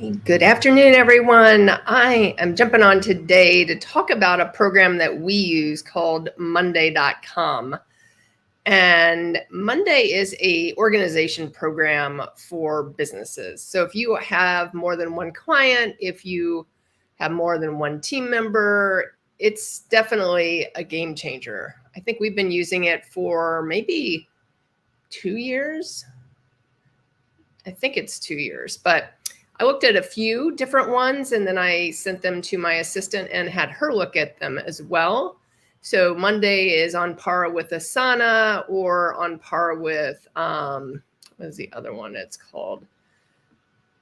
Good afternoon, everyone. I am jumping on today to talk about a program that we use called Monday.com. And Monday is a organization program for businesses. So if you have more than one client, if you have more than one team member, it's definitely a game changer. I think we've been using it for maybe 2 years. I think it's 2 years, but I looked at a few different ones and then I sent them to my assistant and had her look at them as well. So Monday is on par with Asana or on par with, what is the other one it's called?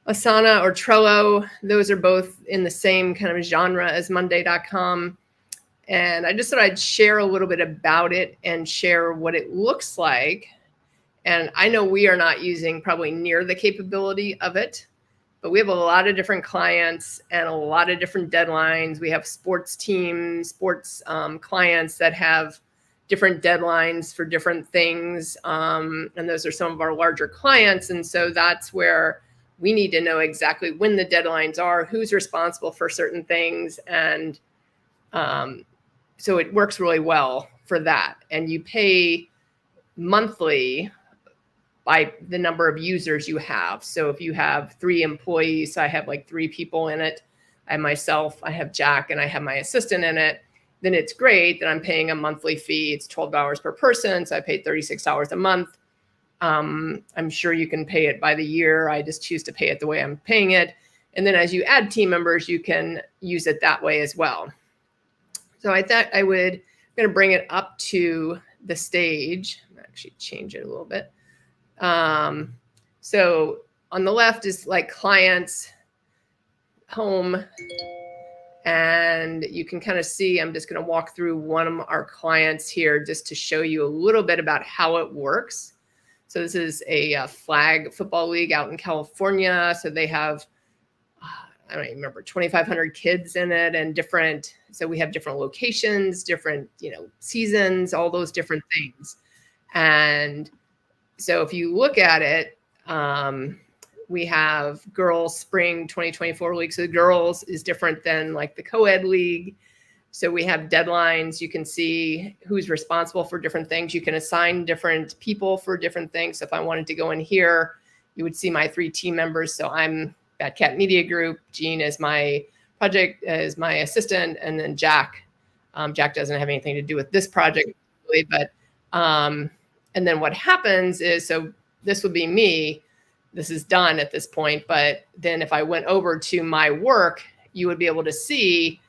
Asana or Trello. Those are both in the same kind of genre as Monday.com. And I just thought I'd share a little bit about it and share what it looks like. And I know we are not using probably near the capability of it, but we have a lot of different clients and a lot of different deadlines. We have sports teams, sports clients that have different deadlines for different things. And those are some of our larger clients. And so that's where we need to know exactly when the deadlines are, who's responsible for certain things. And so it works really well for that. And you pay monthly by the number of users you have. So if you have 3 employees, I have like 3 people in it. I have myself, I have Jack, and I have my assistant in it. Then it's great that I'm paying a monthly fee. It's $12 per person, so I pay $36 a month. I'm sure you can pay it by the year. I just choose to pay it the way I'm paying it. And then as you add team members, you can use it that way as well. So I thought I'm going to bring it up to the stage. I'm actually change it a little bit. So on the left is like clients, home, and you can kind of see, I'm just going to walk through one of our clients here just to show you a little bit about how it works. So this is a flag football league out in California. So they have, I don't even remember, 2,500 kids in it and different. So we have different locations, different, seasons, all those different things. And so if you look at it, we have girls spring 2024 league. So the girls is different than like the co-ed league. So we have deadlines. You can see who's responsible for different things. You can assign different people for different things. So if I wanted to go in here, you would see my 3 team members. So I'm Bad Cat Media Group. Jean is my project, is my assistant. And then Jack. Jack doesn't have anything to do with this project, really, but and then what happens is, so this would be me. This is done at this point. But then if I went over to my work, you would be able to see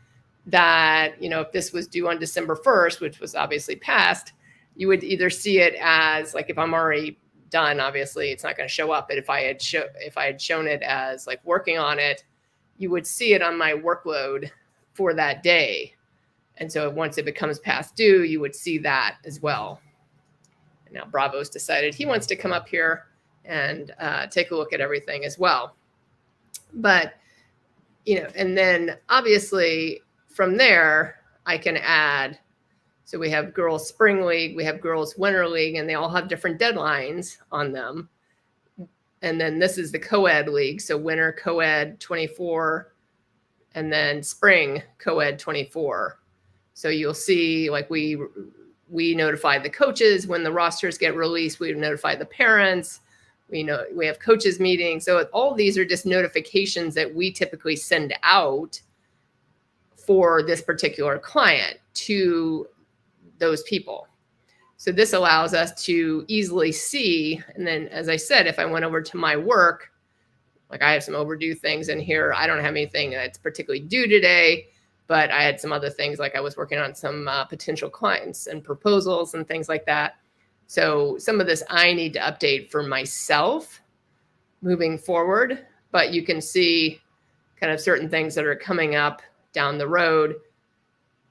that, if this was due on December 1st, which was obviously past, you would either see it as like, if I'm already done, obviously it's not going to show up. But if I had shown it as like working on it, you would see it on my workload for that day. And so once it becomes past due, you would see that as well. Now Bravo's decided he wants to come up here and take a look at everything as well. But, and then obviously from there, I can add, so we have girls spring league, we have girls winter league, and they all have different deadlines on them. And then this is the co-ed league. So winter co-ed 24, and then spring co-ed 24. So you'll see like we notify the coaches when the rosters get released. We notify the parents. We have coaches meetings. So all these are just notifications that we typically send out for this particular client to those people. So this allows us to easily see. And then, as I said, if I went over to my work, like I have some overdue things in here. I don't have anything that's particularly due today. But I had some other things, like I was working on some potential clients and proposals and things like that. So some of this I need to update for myself moving forward. But you can see kind of certain things that are coming up down the road.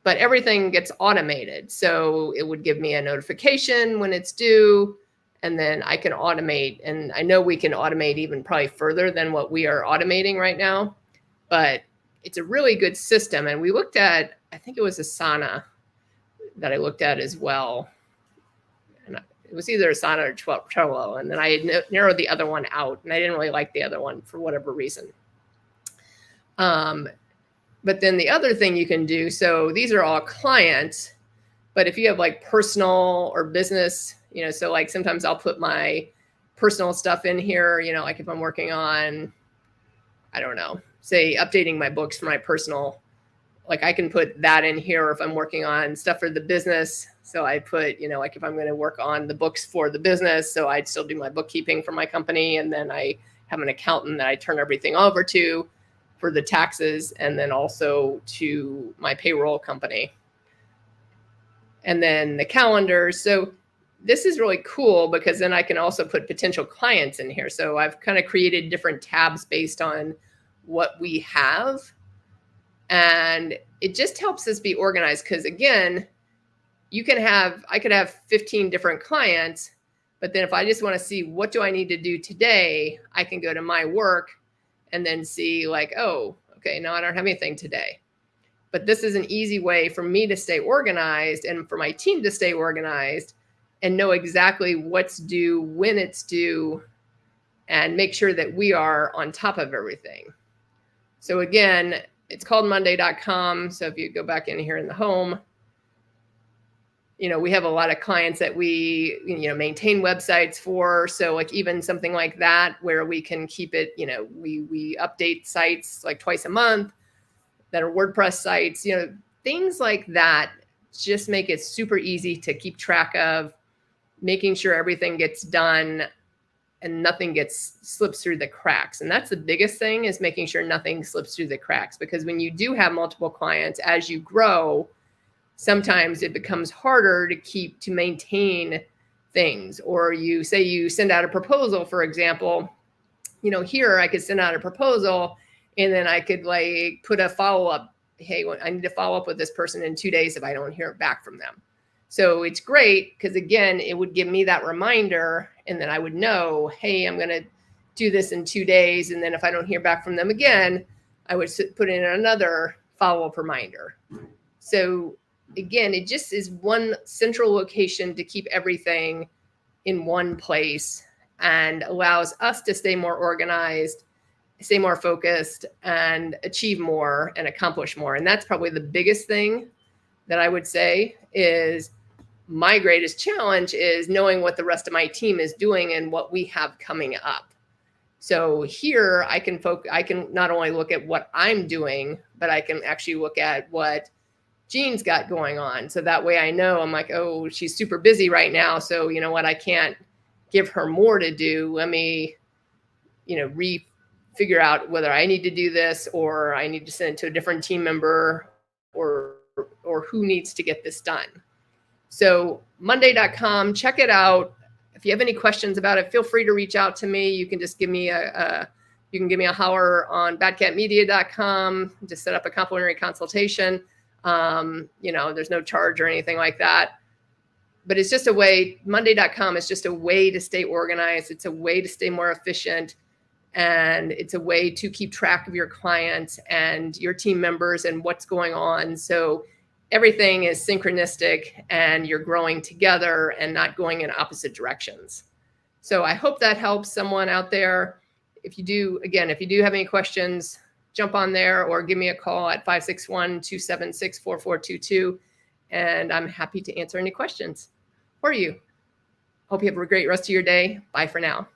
But everything gets automated. So it would give me a notification when it's due. And then I can automate. And I know we can automate even probably further than what we are automating right now. But it's a really good system. And we looked at, I think it was Asana that I looked at as well. And it was either Asana or Trello. And then I narrowed the other one out. And I didn't really like the other one for whatever reason. But then the other thing you can do, so these are all clients, but if you have like personal or business, so like sometimes I'll put my personal stuff in here, like if I'm working on, I don't know, say updating my books for my personal, like I can put that in here. Or if I'm working on stuff for the business, so I put, like if I'm going to work on the books for the business, so I'd still do my bookkeeping for my company. And then I have an accountant that I turn everything over to for the taxes, and then also to my payroll company. And then the calendar. So this is really cool because then I can also put potential clients in here. So I've kind of created different tabs based on what we have. And it just helps us be organized because, again, I could have 15 different clients, but then if I just want to see what do I need to do today, I can go to my work and then see like, oh, okay, no, I don't have anything today. But this is an easy way for me to stay organized and for my team to stay organized and know exactly what's due, when it's due, and make sure that we are on top of everything. So again, it's called Monday.com. So if you go back in here in the home, we have a lot of clients that we, maintain websites for. So like even something like that, where we can keep it, we update sites like twice a month that are WordPress sites, things like that just make it super easy to keep track of, making sure everything gets done and nothing slips through the cracks. And that's the biggest thing, is making sure nothing slips through the cracks. Because when you do have multiple clients, as you grow, sometimes it becomes harder to maintain things. Or you send out a proposal, for example, here I could send out a proposal and then I could like put a follow-up. Hey, I need to follow up with this person in 2 days if I don't hear back from them. So it's great because, again, it would give me that reminder, and then I would know, hey, I'm going to do this in 2 days. And then if I don't hear back from them again, I would put in another follow-up reminder. So again, it just is one central location to keep everything in one place and allows us to stay more organized, stay more focused, and achieve more and accomplish more. And that's probably the biggest thing that I would say is my greatest challenge, is knowing what the rest of my team is doing and what we have coming up. So here I can not only look at what I'm doing, but I can actually look at what Jean's got going on. So that way I know, I'm like, oh, she's super busy right now. So you know what, I can't give her more to do. Let me, figure out whether I need to do this or I need to send it to a different team member or who needs to get this done. So Monday.com, check it out. If you have any questions about it, feel free to reach out to me. You can just give me a holler on badcatmedia.com to set up a complimentary consultation. There's no charge or anything like that. But it's just a way, Monday.com is just a way to stay organized. It's a way to stay more efficient. And it's a way to keep track of your clients and your team members and what's going on. So everything is synchronistic and you're growing together and not going in opposite directions. So I hope that helps someone out there. If you do have any questions, jump on there or give me a call at 561-276-4422. And I'm happy to answer any questions for you. Hope you have a great rest of your day. Bye for now.